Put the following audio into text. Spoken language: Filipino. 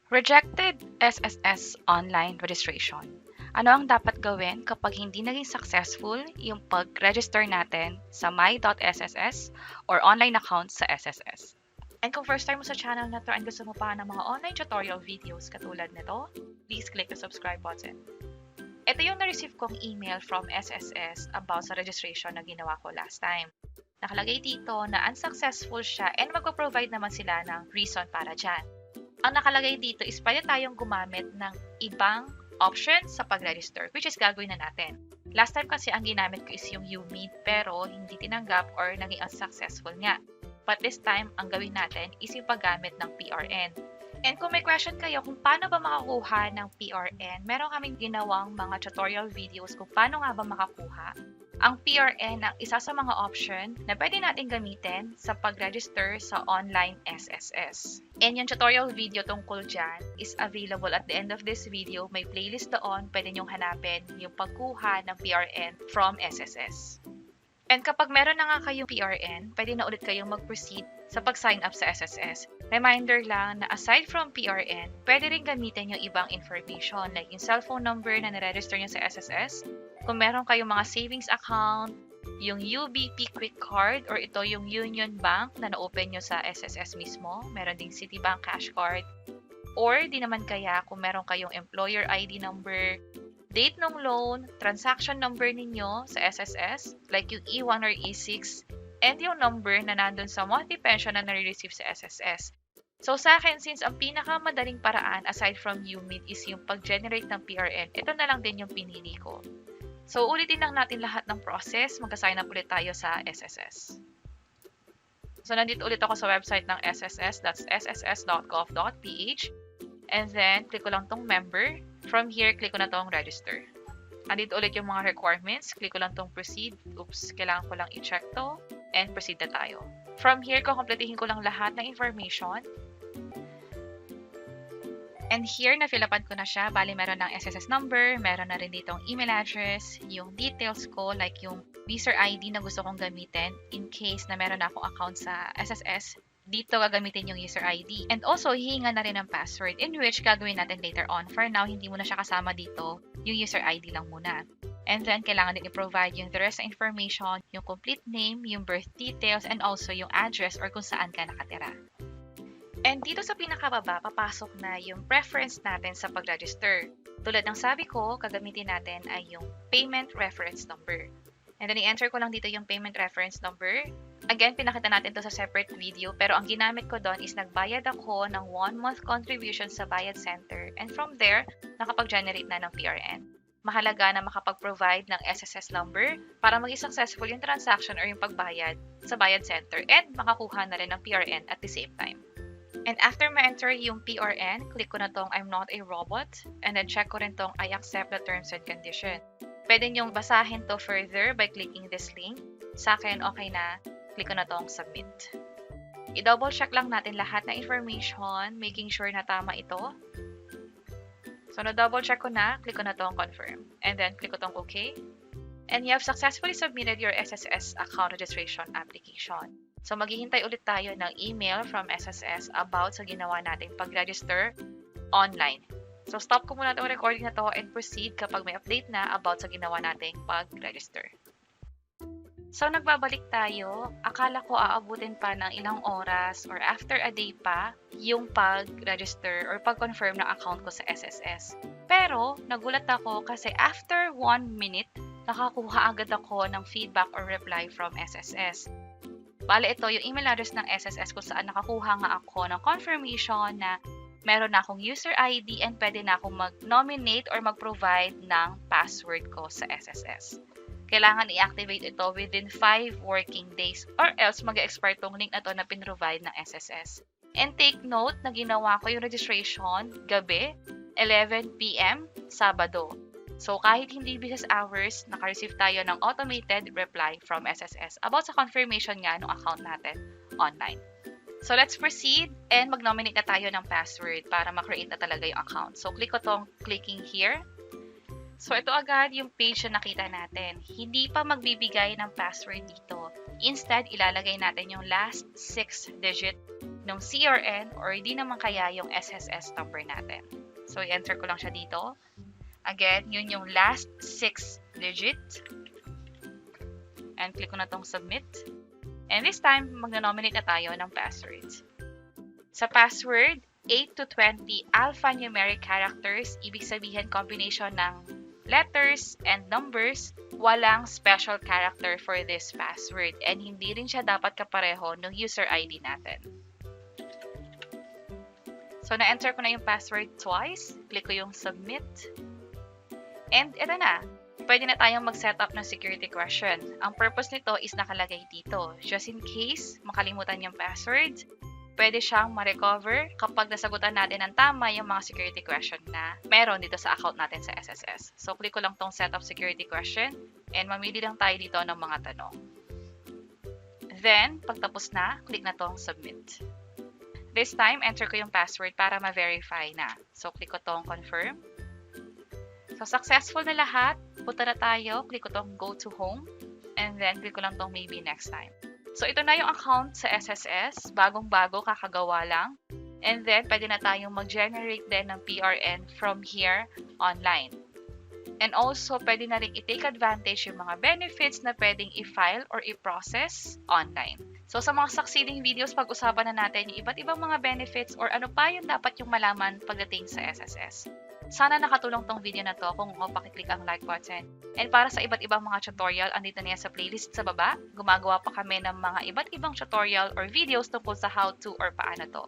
Rejected SSS online registration. Ano ang dapat gawin kapag hindi naging successful yung pag-register natin sa my.sss or online account sa SSS? And kung first time mo sa channel na to and gusto mo pa ng mga online tutorial videos katulad nito, please click the subscribe button. Ito yung na-receive kong email from SSS about sa registration na ginawa ko last time. Nakalagay dito na unsuccessful siya and magpo-provide naman sila ng reason para dyan. Ang nakalagay dito is pwede tayong gumamit ng ibang options sa pag-register, which is gagawin na natin. Last time kasi ang ginamit ko is yung UMID pero hindi tinanggap or naging unsuccessful nga. But this time, ang gawin natin is yung paggamit ng PRN. And kung may question kayo kung paano ba makakuha ng PRN, meron kaming ginawang mga tutorial videos kung paano nga ba makakuha. Ang PRN ang isa sa mga option na pwede natin gamitin sa pag-register sa online SSS. And yung tutorial video tungkol dyan is available at the end of this video. May playlist doon, pwede nyong hanapin yung pagkuha ng PRN from SSS. And kapag meron na nga kayong PRN, pwede na ulit kayong mag-proceed sa pag-sign up sa SSS. Reminder lang na aside from PRN, pwede rin gamitin yung ibang information like yung cellphone number na nare-register nyo sa SSS. Kung meron kayong mga savings account, yung UBP Quick Card or ito yung Union Bank na na-open nyo sa SSS mismo, meron ding Citibank Cash Card, or di naman kaya kung meron kayong employer ID number, date ng loan, transaction number ninyo sa SSS, like yung E1 or E6, and yung number na nandun sa monthly pension na nare-receive sa SSS. So sa akin, since ang pinakamadaling paraan aside from UMID is yung pag-generate ng PRN, ito na lang din yung pinili ko. So, ulitin lang natin lahat ng process. Magka-sign up ulit tayo sa SSS. So, nandito ulit ako sa website ng SSS. That's sss.gov.ph. And then, click ko lang tong member. From here, click ko na tong register. Nandito ulit yung mga requirements. Click ko lang tong proceed. Oops, kailangan ko lang i-check to. And proceed na tayo. From here, kukompletihin ko lang lahat ng information. And here, na-fill-upan ko na siya. Bali, meron ng SSS number, meron na rin ditong email address, yung details ko, like yung user ID na gusto kong gamitin in case na meron na akong account sa SSS. Dito gagamitin yung user ID. And also, hihinga na rin ng password in which gagawin natin later on. For now, hindi mo na siya kasama dito. Yung user ID lang muna. And then, kailangan din i-provide yung the rest ng information, yung complete name, yung birth details, and also yung address or kung saan ka nakatira. And dito sa pinakababa, papasok na yung preference natin sa pag-register. Tulad ng sabi ko, gagamitin natin ay yung payment reference number. And then i-enter ko lang dito yung payment reference number. Again, pinakita natin to sa separate video, pero ang ginamit ko doon is nagbayad ako ng 1-month contribution sa Bayad Center. And from there, nakapag-generate na ng PRN. Mahalaga na makapag-provide ng SSS number para maging successful yung transaction or yung pagbayad sa Bayad Center and makakuha na rin ng PRN at the same time. And after ma-enter yung PRN, click ko na tong I'm not a robot and then check ko rin tong I accept the terms and conditions. Pwede nyong basahin to further by clicking this link. Sa akin, okay na. Click ko na tong submit. I-double check lang natin lahat na information, making sure na tama ito. So, na-double check ko na, click ko na tong confirm. And then, click ko tong okay. And you have successfully submitted your SSS account registration application. So, maghihintay ulit tayo ng email from SSS about sa ginawa nating pag-register online. So, stop ko muna itong recording na to and proceed kapag may update na about sa ginawa nating pag-register. So, nagbabalik tayo. Akala ko aabutin pa ng ilang oras or after a day pa yung pag-register or pag-confirm ng account ko sa SSS. Pero, nagulat ako kasi after 1 minute, nakakuha agad ako ng feedback or reply from SSS. Bale, ito yung email address ng SSS kung saan nakakuha nga ako ng confirmation na meron na akong user ID and pwede na akong mag-nominate or mag-provide ng password ko sa SSS. Kailangan i-activate ito within 5 working days or else mag-expire tong link na to na pinrovide ng SSS. And take note na ginawa ko yung registration gabi, 11 PM, Sabado. So, kahit hindi business hours, naka-receive tayo ng automated reply from SSS about sa confirmation nga ng account natin online. So, let's proceed and mag-nominate na tayo ng password para ma-create na talaga yung account. So, click ko tong clicking here. So, ito agad yung page na nakita natin. Hindi pa magbibigay ng password dito. Instead, ilalagay natin yung last 6 digit ng CRN or di naman kaya yung SSS number natin. So, i-enter ko lang siya dito. Again, yun yung last 6 digit. And click ko na tong submit. And this time, magno-nominate na tayo ng password. Sa password, 8 to 20 alphanumeric characters, ibig sabihin combination ng letters and numbers, walang special character for this password. And hindi rin siya dapat kapareho ng user ID natin. So, na-enter ko na yung password twice. Click ko yung submit. And ito na. Pwede na tayong mag-setup ng security question. Ang purpose nito is nakalagay dito. Just in case makalimutan yung password, pwede siyang ma-recover kapag nasagutan natin ng tama yung mga security question na meron dito sa account natin sa SSS. So, click ko lang tong setup security question and mamili lang tayo dito ng mga tanong. Then, pagtapos na, click na tong submit. This time, enter ko yung password para ma-verify na. So, click ko tong confirm. So, successful na lahat. Punta na tayo. Click ko tong go to home. And then, click ko lang tong maybe next time. So, ito na yung account sa SSS. Bagong-bago, kakagawa lang. And then, pwede na tayong mag-generate din ng PRN from here online. And also, pwede na rin i-take advantage yung mga benefits na pwedeng i-file or i-process online. So, sa mga succeeding videos, pag-usapan na natin yung iba't ibang mga benefits or ano pa yung dapat yung malaman pagdating sa SSS. Sana nakatulong tong video na to kung pakiclick ang like button. And para sa iba't ibang mga tutorial, andito na yan sa playlist sa baba. Gumagawa pa kami ng mga iba't ibang tutorial or videos tungkol sa how to or paano to.